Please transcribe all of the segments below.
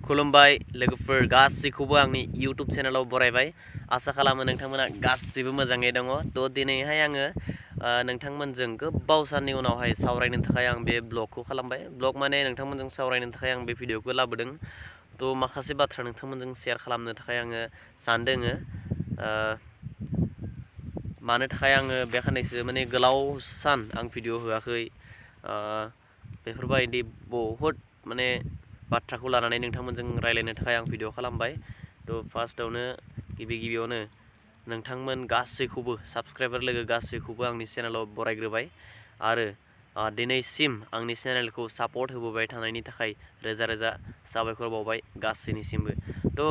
खुलुमबाय लोगोफोर गासैखौबो आंनि YouTube चेनेलाव बरायबाय आसा खालामो नोंथांमोना गासिबो मोजाङै दङ थ' दिनैहाय आङो नोंथांमोनजों गोबाव साननि उनावहाय सावरायनो थाखाय आं बे ब्लगखौ खालामबाय ब्लग माने नोंथांमोनजों सावरायनो थाखाय आं बे भिडिअखौ लाबोदों थ' माखासे बाथ्रा नोंथांमोनजों शेयार खालामनो थाखाय आङो सानदों मानो थाखाय आङो बे खाननैसो माने गोलाव सान आं भिडिअ होआखै बेफोरबायदि बहुद माने बाथ्राखौ लानानै नोंथांमोनजों रायलायनो थाखाय आं भिडिअ खालामबाय थ' फार्स्टआवनो गिबियावनो नोंथांमोन गासैखौबो साबस्क्राइबार लोगो गासैखौबो आंनि चेनेलाव बरायग्रोबाय आरो दिनैसिम आंनि चेनेलखौ सापर्ट होबोबाय थानायनि थाखाय रोजा रोजा साबायखर बावबाय गासैनिसिमबो थ'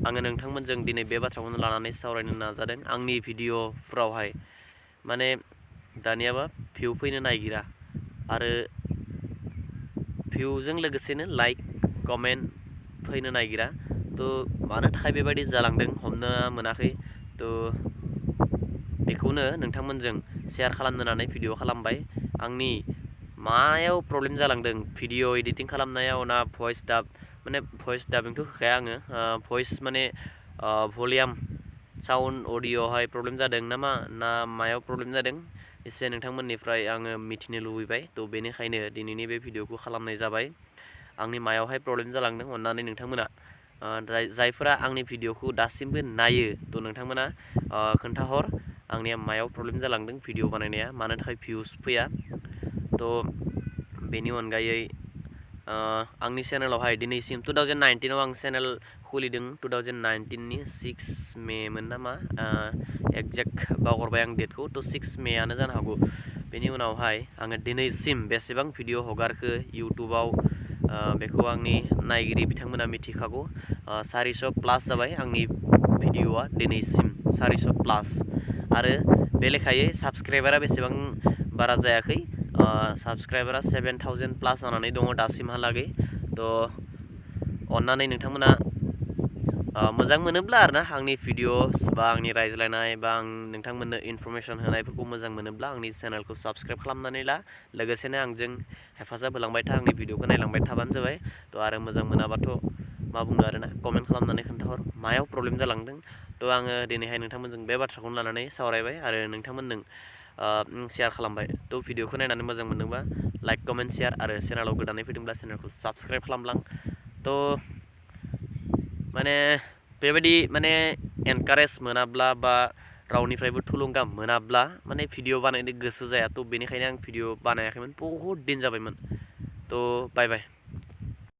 आङो नोंथांमोनजों दिनै बे बाथ्राखौनो लानानै सावरायनो नाजादों आंनि भिडिअफोरावहाय माने दानियाबा भिउ फैनो नागिरा आरो भिउजों लोगोसेनो लाइक कमेन्ट फैनो नागिरा थ' मानो थाखाय बेबायदि जालांदों हमनो मोनाखै थ' बेखौनो नोंथांमोनजों शेयार खालामनो होननानै भिडिअ खालामबाय आंनि मायाव प्रब्लेम जालांदों भिडिअ एडिटिं खालामनायाव ना भइस डाबिंथ' होखाया आङो भइस माने भलिउम साउन्ड अडिअ'आवहाय प्रब्लेम जादों ना मायाव प्रब्लेम जादों एसे नोंथांमोननिफ्राय आङो मिथिनो लुबैबाय थ' बेनिखायनो दिनैनि बे भिडिअखौ खालामनाय जाबाय आंनि मायावहाय प्रब्लेम जालांदों अन्नानै नोंथांमोना जायफोरा आंनि भिडिअखौ दासिमबो नायो थ' नोंथांमोना खोन्थाहर आंनिया मायाव प्रब्लेम जालांदों भिडिअ बानायनाया मानो थाखाय भिउस फैया थ' बेनि अनगायै आंनि चेनेलावहाय दिनैसिम 2019आव आं चेनेल खुलिदों 2019नि 6 मे मोन नामा एक्जेक्ट बावगारबाय आं डेटखौ थ' 6 मेआनो जानो हागौ बेनि उनावहाय आङो दिनैसिम बेसेबां भिडिअ हगारखो इउटुबाव बेखौ आंनि नायगिरि बिथांमोना मिथिखागौ 400 प्लास जाबाय आंनि भिडिअआ दिनैसिम 400 प्लास आरो बे लेखायै साबस्क्राइबारा बेसेबां बारा जायाखै साबस्क्राइबारा 7000 प्लास जानानै दङ दासिमहालागै थ' अन्नानै नोंथांमोना मोजां मोनोब्ला आरोना आंनि भिडिअस बा आंनि रायज्लायनाय बा आं नोंथांमोननो इनफरमेसन होनायफोरखौ मोजां मोनोब्ला आंनि चेनेलखौ साबस्क्राइब खालामनानै ला लोगोसेनो आंजों हेफाजाब होलांबाय था आंनि भिडिअखौ नायलांबाय थाबानो जाबाय थ' आरो मोजां मोनाबाथ' मा बुंनो आरोना कमेन्ट खालामनानै खोन्थाहर मायाव प्रब्लेम जालांदों थ' आङो दिनैहाय नोंथांमोनजों बे बाथ्राखौनो लानानै सावरायबाय आरो नोंथांमोनजों शेयार खालामबाय थ' भिडिअखौ नायनानै मोजां मोनदोंबा लाइक कमेन्ट शेयार आरो चेनेलाव गोदानै फैदोंब्ला चेनेलखौ साबस्क्राइब खालामलां थ' माने बेबायदि माने एनकारेज मोनाब्ला बा रावनिफ्रायबो थुलुंगा मोनाब्ला माने भिडिअ बानायनो गोसो जाया थ' बेनिखायनो आं भिडिअ बानायाखैमोन बहुद दिन जाबायमोन थ' बाय बाय।